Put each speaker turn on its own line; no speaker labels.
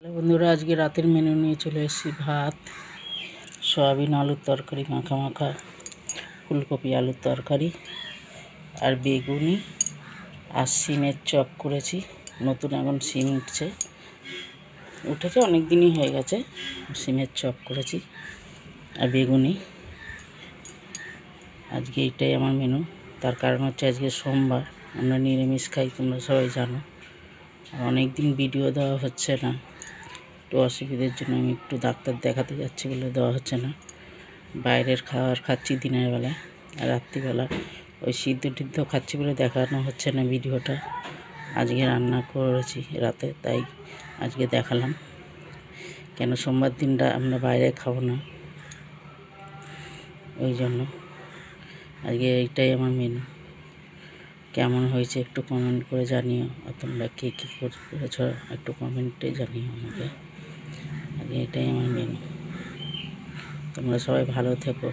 বন্ধুরা, আজকে রাতের মেনু নিয়ে চলে এসেছি। ভাত, সয়াবিন আলুর তরকারি, মাখা মাখা ফুলকপি আলুর তরকারি, আর বেগুনি আর সিমের চপ করেছি। নতুন এখন সিম উঠেছে অনেক দিনই হয়ে গেছে। সিমের চপ করেছি আর বেগুনি। আজকে এইটাই আমার মেনু। তার কারণ হচ্ছে আজকে সোমবার, আমরা নিরামিষ খাই, তোমরা সবাই জানো। আর অনেক দিন ভিডিও দেওয়া হচ্ছে না, একটু অসুবিধার জন্য। আমি একটু ডাক্তার দেখাতে যাচ্ছি বলে দেওয়া হচ্ছে না। বাইরের খাবার খাচ্ছি দিনের বেলায়, আর রাত্রিবেলা ওই সিদ্ধ টিদ্ধ খাচ্ছি বলে দেখানো হচ্ছে না ভিডিওটা। আজকে রান্না করেছি রাতে, তাই আজকে দেখালাম। কেন সোমবার দিনটা আমরা বাইরে খাবো না, ওই জন্য আজকে এইটাই আমার মেনু। কেমন হয়েছে একটু কমেন্ট করে জানিও, আর তোমরা কে কী করেছ একটু কমেন্টে জানিও আমাকে। আজকে এটাই আমার মেনু। তোমরা সবাই ভালো থেকো।